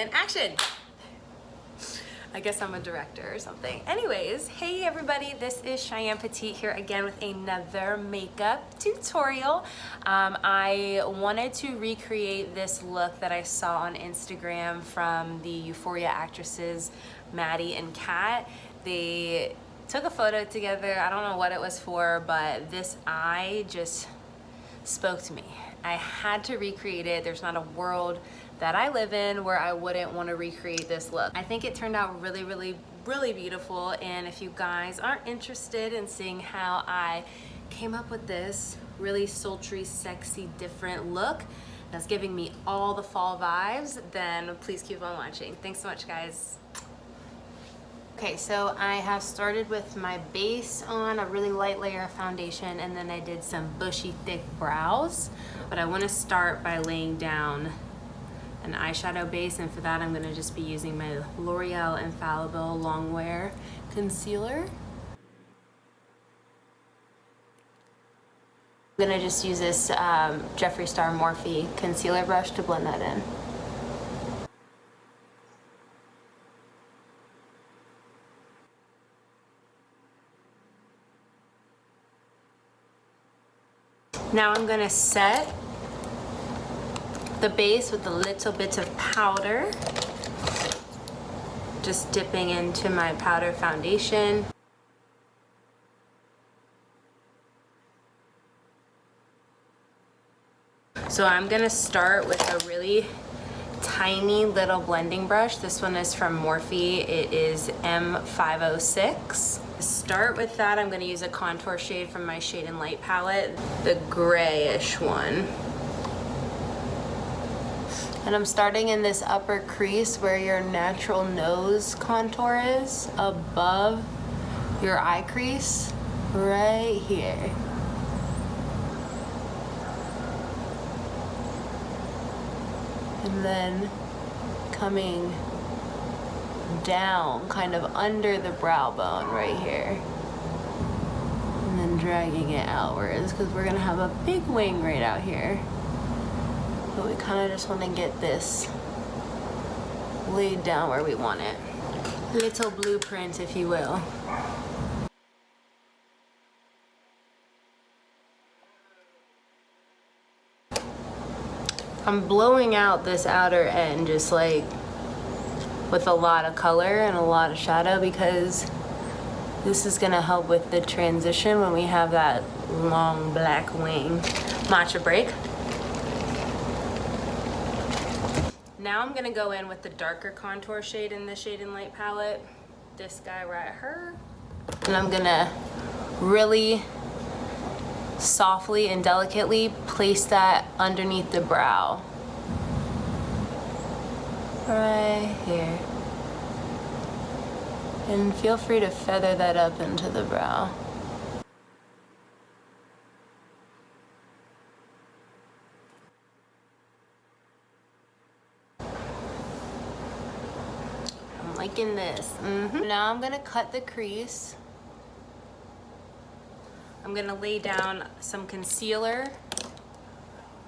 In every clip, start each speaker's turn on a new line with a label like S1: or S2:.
S1: and action. I guess I'm a director or something. Anyways, hey everybody, this is Cheyenne Petite here again with another makeup tutorial. I wanted to recreate this look that I saw on Instagram from the Euphoria actresses, Maddie and Kat. They took a photo together. I don't know what it was for, but this eye just spoke to me. I had to recreate it. There's not a world that I live in where I wouldn't want to recreate this look. I think it turned out really, really, really beautiful. And if you guys aren't interested in seeing how I came up with this really sultry, sexy, different look that's giving me all the fall vibes, then please keep on watching. Thanks so much, guys. Okay, so I have started with my base on, a really light layer of foundation, and then I did some bushy, thick brows. But I want to start by laying down an eyeshadow base, and for that I'm going to just be using my L'Oreal Infallible Longwear Concealer. I'm going to just use this Jeffree Star Morphe concealer brush to blend that in. Now I'm gonna set the base with a little bit of powder. Just dipping into my powder foundation. So I'm gonna start with a really tiny little blending brush. This one is from Morphe. It is M506. To start with that, I'm gonna use a contour shade from my Shade and Light palette, the grayish one. And I'm starting in this upper crease where your natural nose contour is, above your eye crease, right here. And then coming down kind of under the brow bone right here, and then dragging it outwards because we're gonna have a big wing right out here, but we kind of just want to get this laid down where we want it. Little blueprint, if you will. I'm blowing out this outer end just like with a lot of color and a lot of shadow, because this is gonna help with the transition when we have that long black wing. Matcha break. Now I'm gonna go in with the darker contour shade in the Shade and Light palette, this guy right here. And I'm gonna really softly and delicately place that underneath the brow. Right here. And feel free to feather that up into the brow. I'm liking this. Now I'm gonna cut the crease. I'm gonna lay down some concealer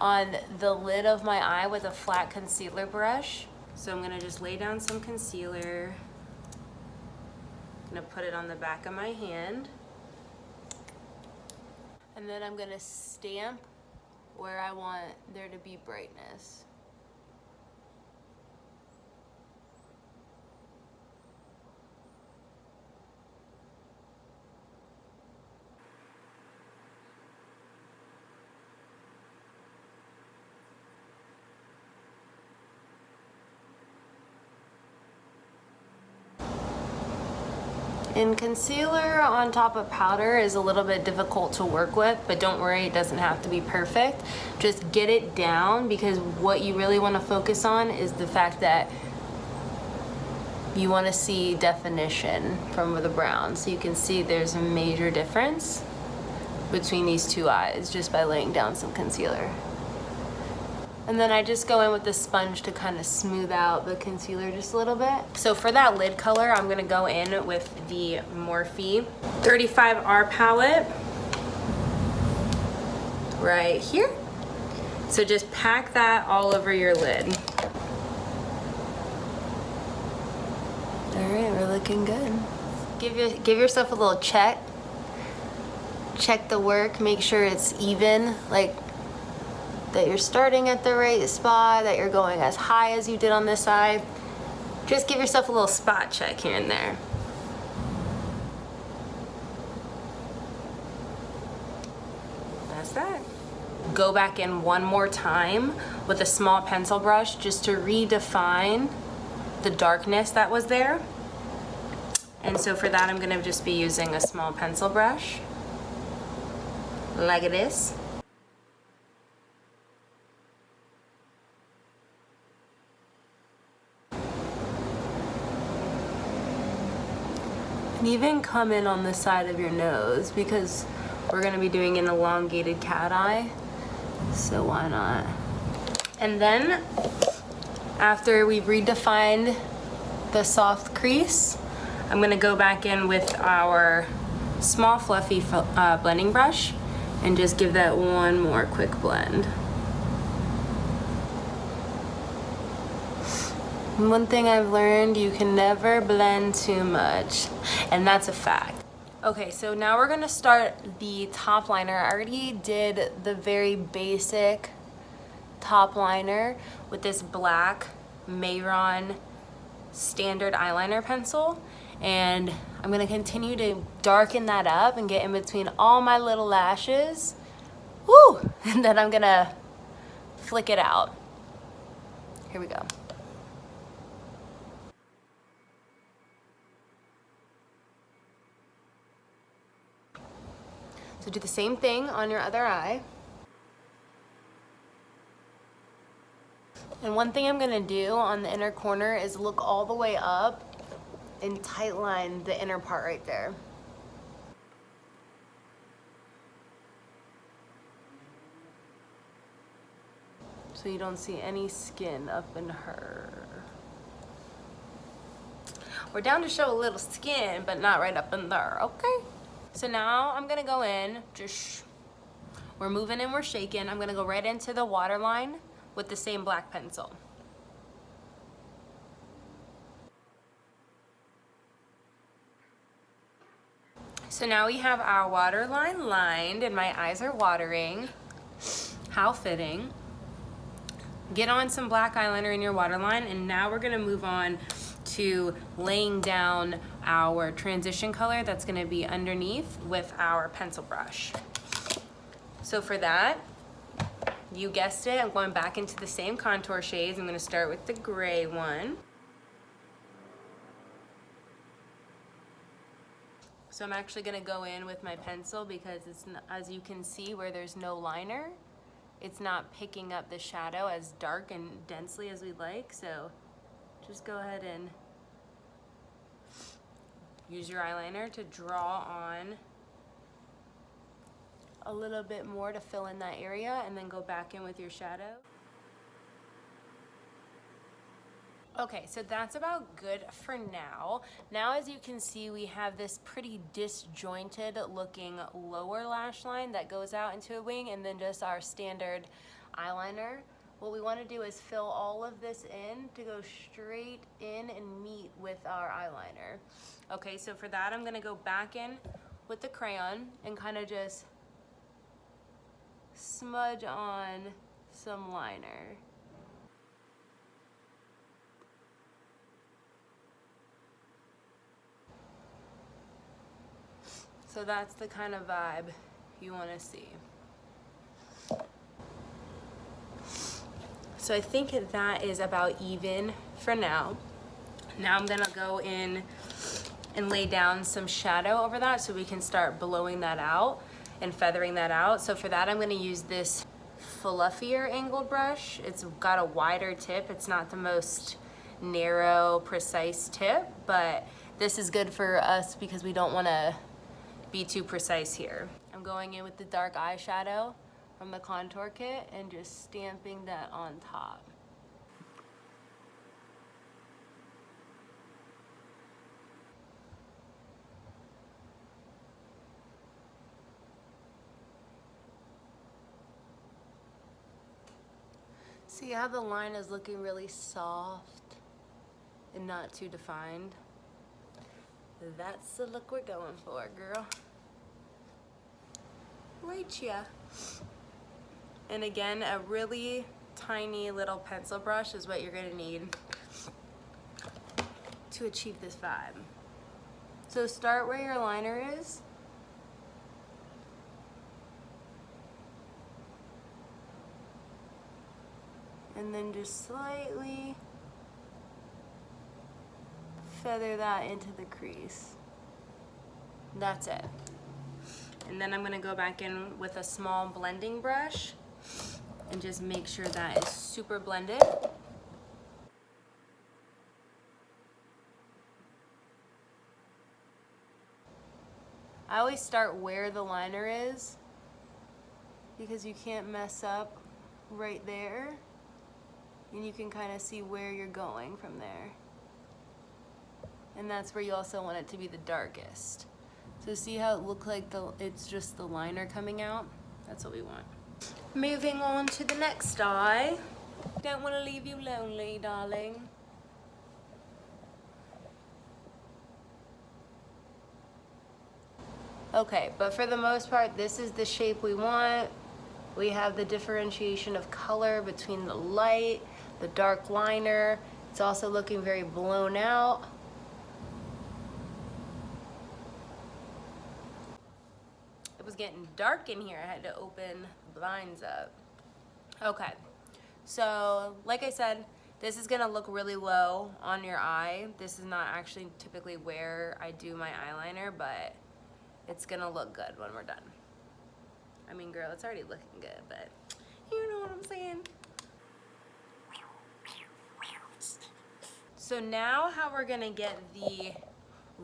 S1: on the lid of my eye with a flat concealer brush. So I'm gonna just lay down some concealer. I'm gonna put it on the back of my hand. And then I'm gonna stamp where I want there to be brightness. And concealer on top of powder is a little bit difficult to work with, but don't worry, it doesn't have to be perfect. Just get it down, because what you really want to focus on is the fact that you want to see definition from the brown. So you can see there's a major difference between these two eyes just by laying down some concealer. And then I just go in with the sponge to kind of smooth out the concealer just a little bit. So for that lid color, I'm gonna go in with the Morphe 35R palette right here. So just pack that all over your lid. looking good. Give yourself a little check. Check the work, make sure it's even, like that you're starting at the right spot, that you're going as high as you did on this side. Just give yourself a little spot check here and there. That's that. Go back in one more time with a small pencil brush just to redefine the darkness that was there. And so for that, I'm gonna just be using a small pencil brush, like this. And even come in on the side of your nose because we're gonna be doing an elongated cat eye, so why not? And then after we've redefined the soft crease, I'm gonna go back in with our small fluffy blending brush and just give that one more quick blend. One thing I've learned, you can never blend too much, and that's a fact. Okay, so now we're gonna start the top liner. I already did the very basic top liner with this black Mayron standard eyeliner pencil, and I'm gonna continue to darken that up and get in between all my little lashes. Woo! And then I'm gonna flick it out. Here we go. So do the same thing on your other eye. And one thing I'm gonna do on the inner corner is look all the way up and tight line the inner part right there. So you don't see any skin up in her. We're down to show a little skin, but not right up in there, okay? So now I'm gonna go in, we're moving and we're shaking. I'm gonna go right into the waterline with the same black pencil. So now we have our waterline lined and my eyes are watering. How fitting. Get on some black eyeliner in your waterline, and now we're gonna move on to laying down our transition color that's gonna be underneath with our pencil brush. So for that, you guessed it, I'm going back into the same contour shades. I'm gonna start with the gray one. So I'm actually gonna go in with my pencil because it's not, as you can see where there's no liner, it's not picking up the shadow as dark and densely as we'd like. So just go ahead and use your eyeliner to draw on a little bit more to fill in that area, and then go back in with your shadow. Okay, so that's about good for now. Now, as you can see, we have this pretty disjointed looking lower lash line that goes out into a wing, and then just our standard eyeliner. What we want to do is fill all of this in to go straight in and meet with our eyeliner. Okay, so for that, I'm gonna go back in with the crayon and kind of just smudge on some liner. So that's the kind of vibe you want to see. So I think that is about even for now. Now I'm gonna go in and lay down some shadow over that so we can start blowing that out and feathering that out. So for that, I'm gonna use this fluffier angled brush. It's got a wider tip. It's not the most narrow, precise tip, but this is good for us because we don't wanna be too precise here. I'm going in with the dark eyeshadow from the contour kit and just stamping that on top. See how the line is looking really soft and not too defined? That's the look we're going for, girl. Right here. And again, a really tiny little pencil brush is what you're gonna need to achieve this vibe. So start where your liner is. And then just slightly feather that into the crease. That's it. And then I'm gonna go back in with a small blending brush and just make sure that is super blended. I always start where the liner is because you can't mess up right there. And you can kind of see where you're going from there. And that's where you also want it to be the darkest. So see how it looks like it's just the liner coming out? That's what we want. Moving on to the next eye. Don't want to leave you lonely, darling. Okay, but for the most part, this is the shape we want. We have the differentiation of color between the light, the dark liner. It's also looking very blown out. It was getting dark in here. I had to open the blinds up. Okay, so like I said, this is gonna look really low on your eye. This is not actually typically where I do my eyeliner, but it's gonna look good when we're done. I mean, girl, it's already looking good, but you know what I'm saying. So now how we're gonna get the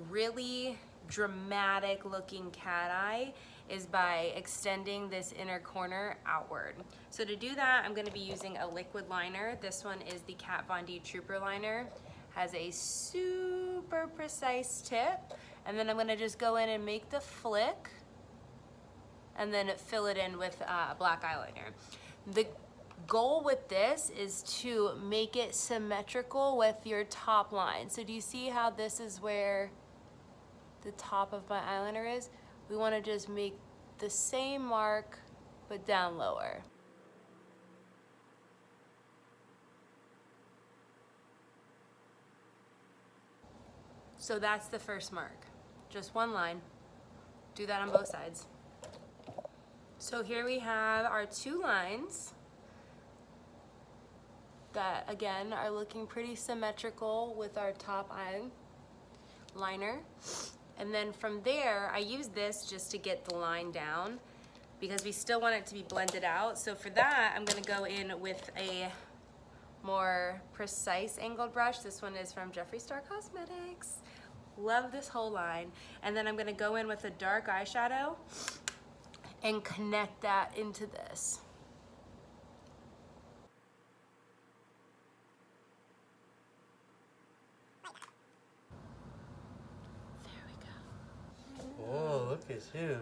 S1: really dramatic looking cat eye is by extending this inner corner outward. So to do that, I'm gonna be using a liquid liner. This one is the Kat Von D Trooper liner. Has a super precise tip. And then I'm gonna just go in and make the flick and then fill it in with black eyeliner. The goal with this is to make it symmetrical with your top line. So do you see how this is where the top of my eyeliner is? We want to just make the same mark but down lower. So that's the first mark. Just one line. Do that on both sides. So here we have our two lines that again are looking pretty symmetrical with our top eye liner. And then from there, I use this just to get the line down because we still want it to be blended out. So for that, I'm gonna go in with a more precise angled brush. This one is from Jeffree Star Cosmetics. Love this whole line. And then I'm gonna go in with a dark eyeshadow and connect that into this.
S2: Whoa, look at you.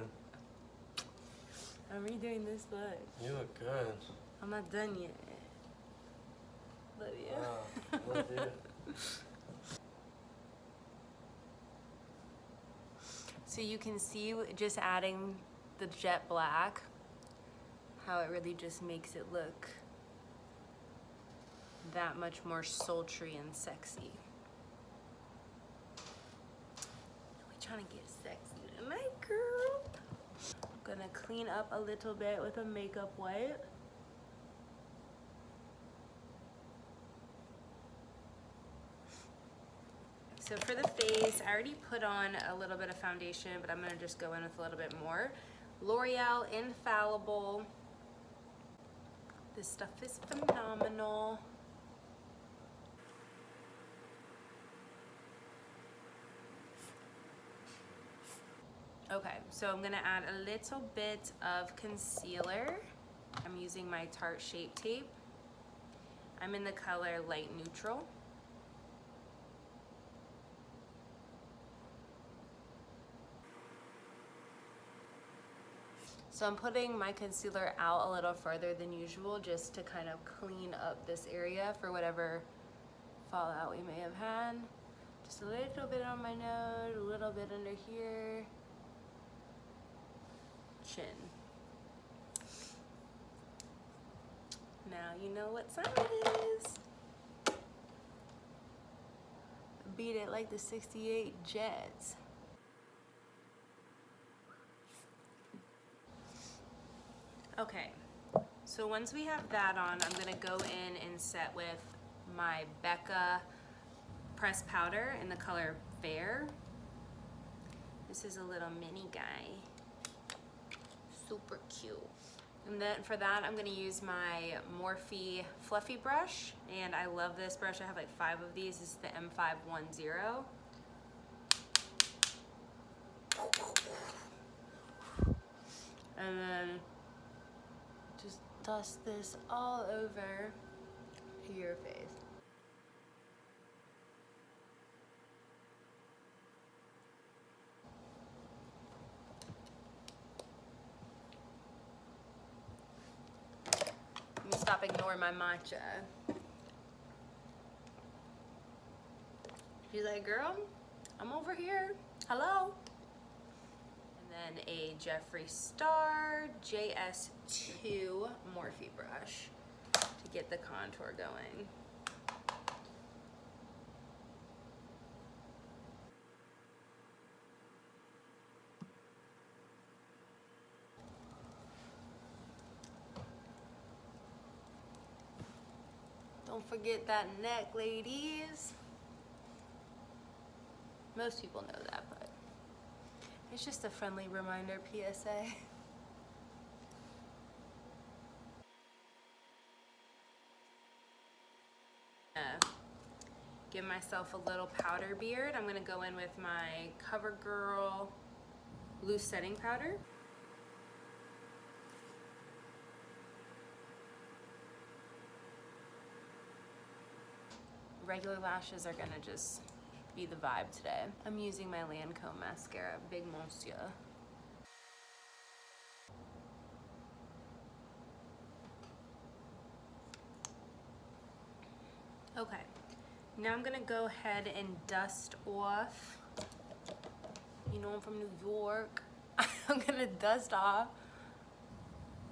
S1: I'm redoing this look.
S2: You look good.
S1: I'm not done yet. Love you.
S2: Wow, love you.
S1: So you can see just adding the jet black, how it really just makes it look that much more sultry and sexy. We trying to get sexy tonight, girl. I'm gonna clean up a little bit with a makeup wipe. So for the face, I already put on a little bit of foundation, but I'm gonna just go in with a little bit more. L'Oreal Infallible. This stuff is phenomenal. Okay, so I'm gonna add a little bit of concealer. I'm using my Tarte Shape Tape. I'm in the color Light Neutral. So I'm putting my concealer out a little further than usual just to kind of clean up this area for whatever fallout we may have had. Just a little bit on my nose, a little bit under here. Chin. Now you know what sign it is. Beat it like the 68 Jets. Okay, so once we have that on, I'm gonna go in and set with my Becca pressed powder in the color Fair. This is a little mini guy. Super cute. And then for that, I'm gonna use my Morphe Fluffy brush. And I love this brush. I have like 5 of these. This is the M510. And then just dust this all over your face. Let me stop ignoring my matcha. She's like, girl, I'm over here. Hello. And then a Jeffree Star JS2 Morphe brush to get the contour going. Don't forget that neck, ladies. Most people know that, but it's just a friendly reminder PSA. Give myself a little powder beard. I'm gonna go in with my CoverGirl loose setting powder. Regular lashes are gonna just be the vibe today. I'm using my Lancome mascara, Big Monsieur. Okay, now I'm gonna go ahead and dust off. You know I'm from New York. I'm gonna dust off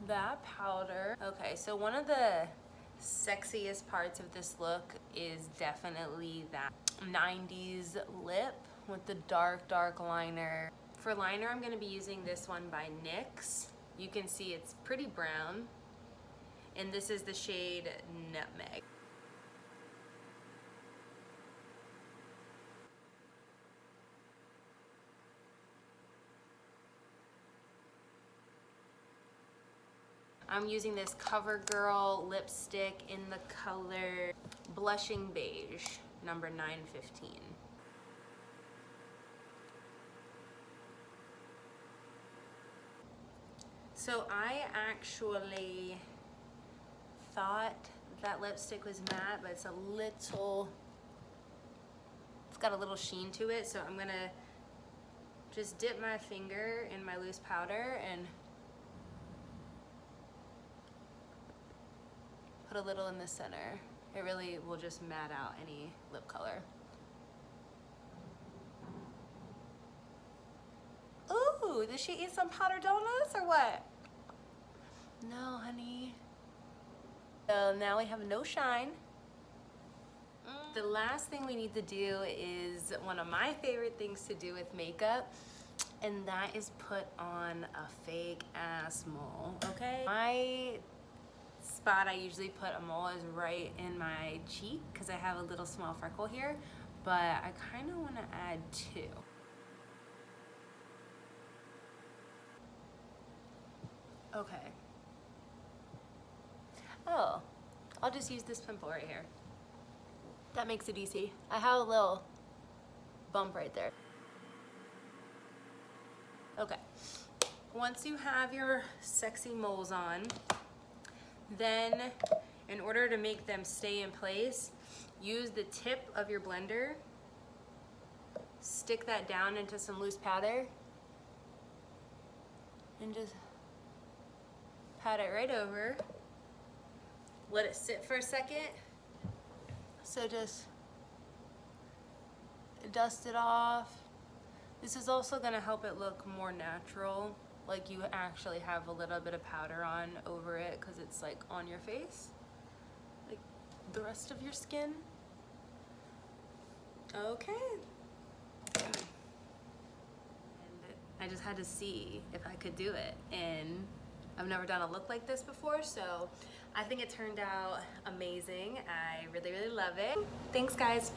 S1: that powder. Okay, so one of the sexiest parts of this look is definitely that 90s lip with the dark liner. For liner, I'm gonna be using this one by NYX. You can see it's pretty brown, and this is the shade Nutmeg. I'm using this CoverGirl lipstick in the color Blushing Beige, number 915. So I actually thought that lipstick was matte, but it's got a little sheen to it, so I'm gonna just dip my finger in my loose powder and put a little in the center. It really will just matte out any lip color. Ooh, did she eat some powdered donuts or what? No, honey. So now we have no shine. The last thing we need to do is one of my favorite things to do with makeup, and that is put on a fake ass mole, okay? My spot I usually put a mole is right in my cheek because I have a little small freckle here, but I kind of want to add 2. Okay. Oh, I'll just use this pimple right here. That makes it easy. I have a little bump right there. Okay. Once you have your sexy moles on, then in order to make them stay in place, use the tip of your blender, stick that down into some loose powder, and just pat it right over. Let it sit for a second. So just dust it off. This is also gonna help it look more natural, like you actually have a little bit of powder on over it because it's like on your face, like the rest of your skin. Okay. And I just had to see if I could do it, and I've never done a look like this before, so I think it turned out amazing. I really, really love it. Thanks, guys.